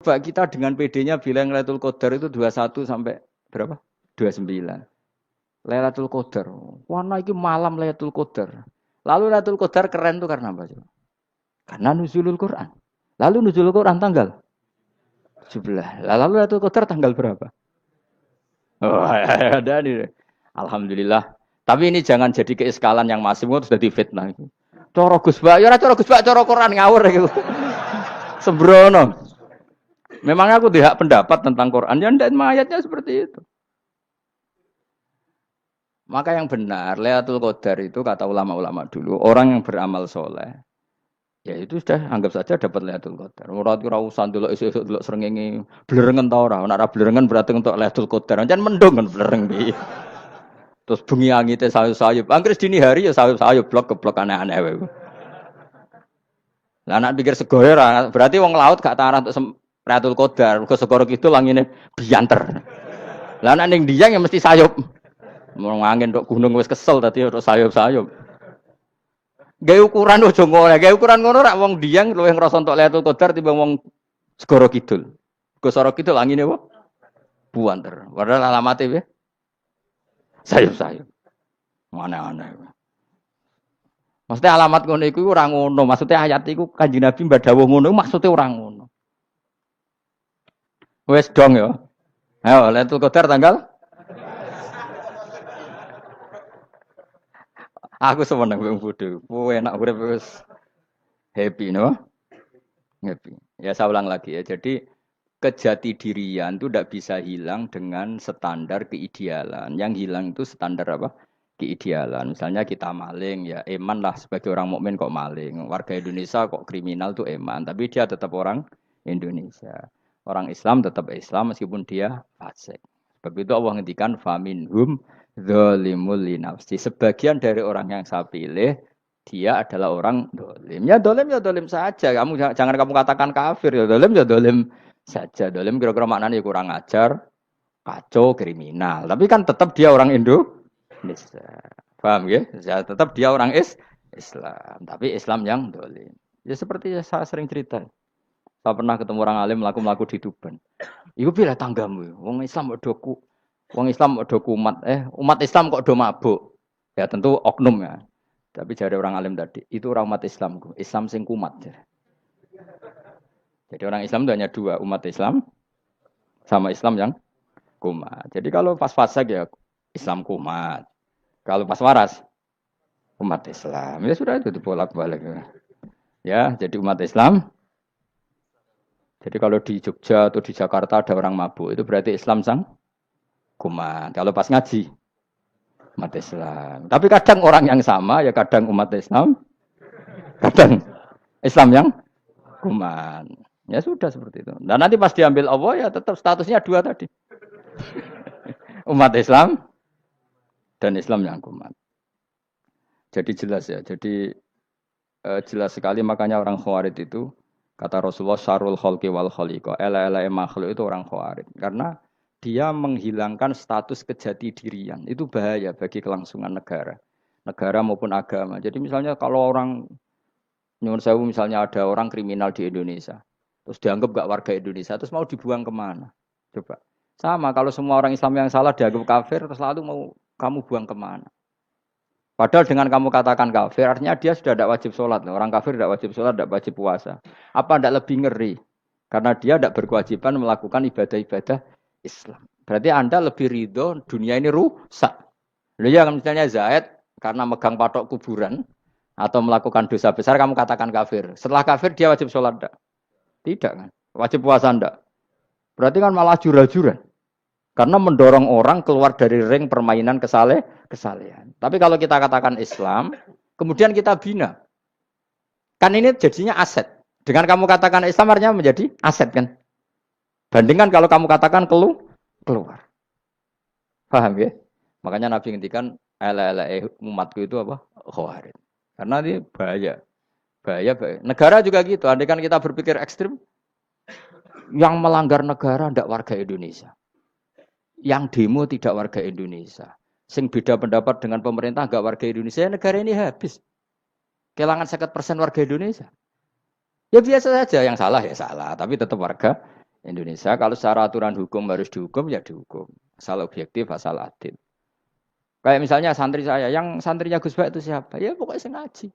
Coba kita dengan PD-nya bilang Lailatul Qadar itu 21 sampai berapa? 29. Lailatul Qadar. Warna itu malam Lailatul Qadar. Lalu Lailatul Qadar keren tuh karena apa? Karena nuzulul Quran. Lalu nuzulul Quran tanggal 17. Lalu Lailatul Qadar tanggal berapa? Oh, ada nih. Alhamdulillah. Tapi ini jangan jadi keiskalan yang masih itu sudah difitnah. Coro Gus Bak, ya coro Gus Bak, coro Quran ngawur gitu. Sembrono. Memang aku tidak pendapat tentang Quran, ya dan ayatnya seperti itu. Maka yang benar, Lailatul Qadar itu kata ulama-ulama dulu, orang yang beramal soleh, ya itu sudah anggap saja dapat Lailatul Qadar. Ora usah ndelok esuk-esuk ndelok srengenge blerengen ta ora. Nek ora blerengen berarti untuk Lailatul Qadar. Jan mendung kan blereng piye. Terus bengi angite sayup-sayup. Anggere dini hari ya sayup-sayup blok keblok aneh-aneh wae. Lah nek pikir segoro ora, berarti wong laut gak tarah untuk Lailatul Qadar. Mergo segoro kidul langine bianter. Lah nek ning Dieng ya mesti sayup. Mau angin tok gunung wis kesel tadi tok sayup-sayup. Gawe ukuran ojo ngono, gawe ukuran ngono rak wong Dieng luwih ngrasa entuk Lailatul Qadar timbang wong Segoro Kidul. Segoro Kidul angine apa? Buanter. Padahal alamate piye? Sayup-sayup. Mana-mana. Maksudnya alamat ngono iku ora ngono, maksudnya ayat iku Kanjeng Nabi mbak dawuh ngono maksudnya ora ngono. Wes dong ya. Ayo Lailatul Qadar tanggal aku semeneng wong bodho. Kowe enak urip wis happy no? Happy. Ya saya ulang lagi ya. Jadi kejati dirian itu tidak bisa hilang dengan standar keidealan. Yang hilang itu standar apa? Keidealan. Misalnya kita maling, ya eman lah sebagai orang mukmin kok maling. Warga Indonesia kok kriminal tuh eman, tapi dia tetap orang Indonesia. Orang Islam tetap Islam meskipun dia fasik. Sebab itu Allah ngendikan faminhum zalimul linafsi. Sebagian dari orang yang saya pilih dia adalah orang dolim. Ya dolim saja. Jangan kamu katakan kafir ya dolim saja. Dolim kira-kira maknanya kurang ajar, kacau, kriminal. Tapi kan tetap dia orang Indonesia. Paham ya? Ya tetap dia orang Islam. Tapi Islam yang dolim. Ya seperti saya sering cerita. Saya pernah ketemu orang alim melaku di Tuban. Iku pilih tanggamu. Wong Islam kok doku. Wong Islam kok doku umat. Umat Islam kok do mabuk. Ya tentu oknum ya. Tapi jari orang alim tadi, itu orang umat Islamku. Islam sing kumat. Jadi orang Islam itu hanya dua, umat Islam sama Islam yang kumat. Jadi kalau pas fasik ya Islam kumat. Kalau pas waras umat Islam. Ya sudah itu dibolak-balik. Ya, jadi umat Islam. Jadi kalau di Jogja atau di Jakarta ada orang mabuk, itu berarti Islam sang kumat. Kalau pas ngaji umat Islam. Tapi kadang orang yang sama ya kadang umat Islam, kadang Islam yang kuman. Ya sudah seperti itu. Dan nanti pas diambil Allah ya tetap statusnya dua tadi. Umat Islam dan Islam yang kuman. Jadi jelas ya. Jadi jelas sekali makanya orang Khawarij itu kata Rasulullah syarul khalqi wal khaliqa. Ela-ela makhluk itu orang Khawarij. Karena dia menghilangkan status kejati dirian. Itu bahaya bagi kelangsungan negara. Negara maupun agama. Jadi misalnya kalau orang, nyuwun sewu misalnya ada orang kriminal di Indonesia. Terus dianggap gak warga Indonesia. Terus mau dibuang kemana? Coba. Sama kalau semua orang Islam yang salah dianggap kafir. Terus lalu mau kamu buang kemana? Padahal dengan kamu katakan kafir. Artinya dia sudah tidak wajib sholat. Orang kafir tidak wajib sholat, tidak wajib puasa. Apa tidak lebih ngeri? Karena dia tidak berkewajiban melakukan ibadah-ibadah Islam. Berarti Anda lebih ridho dunia ini rusak. Lalu ya misalnya Zaid karena megang patok kuburan atau melakukan dosa besar kamu katakan kafir. Setelah kafir dia wajib sholat enggak? Tidak kan? Wajib puasa enggak? Berarti kan malah jura-jura. Karena mendorong orang keluar dari ring permainan kesalehan. Tapi kalau kita katakan Islam, kemudian kita bina. Kan ini jadinya aset. Dengan kamu katakan Islam artinya menjadi aset kan? Bandingkan kalau kamu katakan keluar. Paham ya? Makanya Nabi ngendikan ala umatku itu apa? Khawarij. Karena ini bahaya. Bahaya. Negara juga gitu. Andai kan kita berpikir ekstrim, yang melanggar negara tidak warga Indonesia. Yang demo tidak warga Indonesia. Sing beda pendapat dengan pemerintah enggak warga Indonesia, negara ini habis. Kehilangan 50% warga Indonesia. Ya biasa saja, yang salah ya salah, tapi tetap warga Indonesia kalau secara aturan hukum harus dihukum ya dihukum. Asal objektif, asal adil. Kayak misalnya santri saya, yang santrinya Gus Bak itu siapa? Ya pokoknya sing ngaji.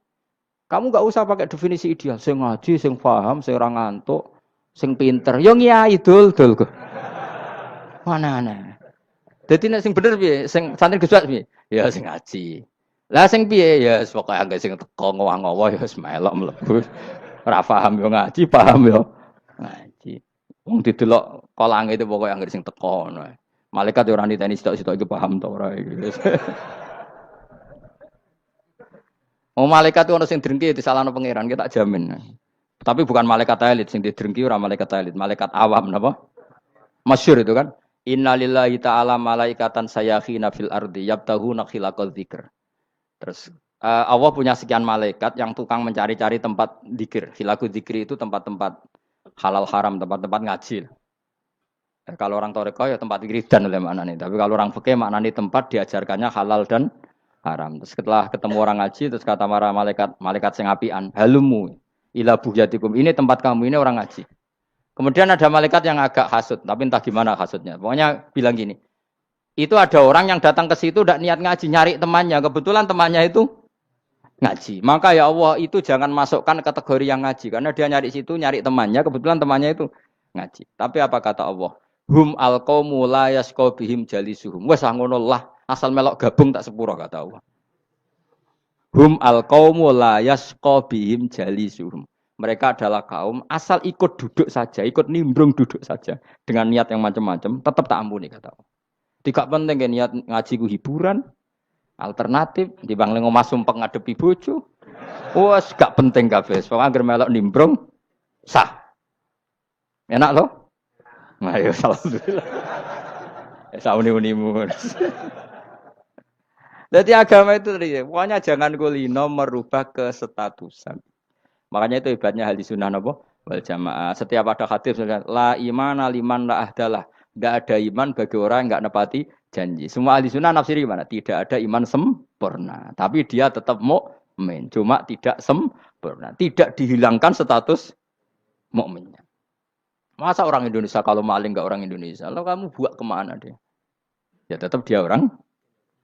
Kamu nggak usah pakai definisi ideal. Sing ngaji, sing paham, sing ora ngantuk, sing pinter. Yo ngiyai dul kok. Mana aneh. Jadi nek sing bener piye? Sing santri Gus Bak piye? Ya sing ngaji. Lah sing piye? Ya pokoke anggere sing teko ngowah-ngowah ya wis melok mlebu. Ora paham yo ngaji, paham yo ngaji. Wong didelok kolange itu pokoke anggere sing teko ngono. Malaikat yo ora niteni sitok-sitok iki paham ta ora iki. Oh malaikat itu ono sing drengki disalahno pangeran, kita jamin. Tapi bukan malaikat elit sing didrengki ora malaikat elit, malaikat awam napa? Masyhur itu kan. Innalillahi ta'ala malaikatan sayakhina fil ardi yabtahuna khilaqal dzikr. Terus Allah punya sekian malaikat yang tukang mencari-cari tempat dzikir. Khilaqul dzikri itu tempat-tempat halal haram, tempat-tempat ngaji. Kalau orang toreko ya tempat wiridan oleh maknanya. Tapi kalau orang fikih maknanya tempat diajarkannya halal dan haram. Terus setelah ketemu orang ngaji, terus kata para malaikat sing apian, halumu ila buhyatikum. Ini tempat kamu, ini orang ngaji. Kemudian ada malaikat yang agak hasut, tapi entah gimana hasutnya. Pokoknya bilang gini, itu ada orang yang datang ke situ tidak niat ngaji, nyari temannya. Kebetulan temannya itu ngaji. Maka ya Allah itu jangan masukkan kategori yang ngaji, karena dia nyari situ, nyari temannya. Kebetulan temannya itu ngaji. Tapi apa kata Allah? Hum alqaumu la yasqa bihim jalisuhum. Wes ngono lah, asal melok gabung tak sepuro kata Allah. Hum alqaumu la yasqa bihim jalisuhum. Mereka adalah kaum asal ikut duduk saja, ikut nimbrung duduk saja dengan niat yang macam-macam, tetap tak ampuni kata Allah. Tidak penting kan niat ngaji ku hiburan, alternatif, dibang lengo masumpeng ngadepi bojo. Wes gak penting kabeh. Pokoke anggere melok nimbrung sah. Enak loh? Nah, ya alhamdulillah. Ya sauni-unimu. Jadi agama itu tadi, pokoknya jangan kulino merubah kestatusan. Makanya itu hebatnya ahli sunnah napa wal jamaah. Setiap ada hadis la imana liman la ahdalah. Enggak ada iman bagi orang yang enggak nepati janji. Semua ahli sunnah nafsiri gimana? Tidak ada iman sempurna, tapi dia tetap mukmin. Cuma tidak sempurna. Tidak dihilangkan status mukminnya. Masa orang Indonesia kalau maling enggak orang Indonesia? Lalu kamu buat kemana dia? Ya tetap dia orang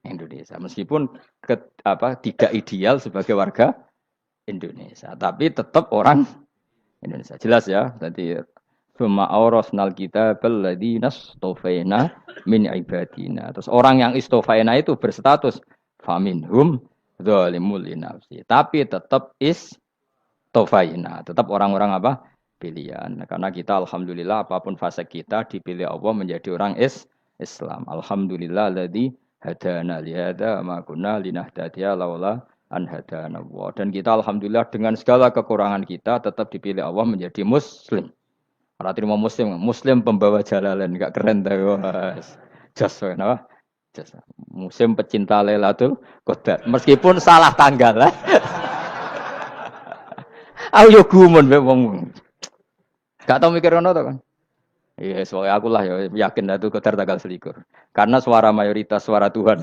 Indonesia. Meskipun tidak ideal sebagai warga Indonesia, tapi tetap orang Indonesia. Jelas ya. Jadi summa aurasnal kitabal ladzina istofaina min ibadina. Terus orang yang istofaina itu berstatus faminhum zalimul linafsi. Tapi tetap istofaina, tetap orang-orang apa? Pilihan. Karena kita alhamdulillah apapun fase kita dipilih Allah menjadi orang Islam. Alhamdulillah alladzi hadana li hadza ma kunna linahtadiya laula an hadana Allah. Dan kita alhamdulillah dengan segala kekurangan kita tetap dipilih Allah menjadi muslim. Ora terima muslim pembawa jalalain, enggak keren ta Mas. Jas napa? Jas. Muslim pecinta Lailatul Qadar. Meskipun salah tanggal. Aku yo gumun mbek wong. Gak tau mikir ngono to kan. Iya, soalnya aku lah ya yakin itu Qadar tanggal 21. Karena suara mayoritas suara Tuhan.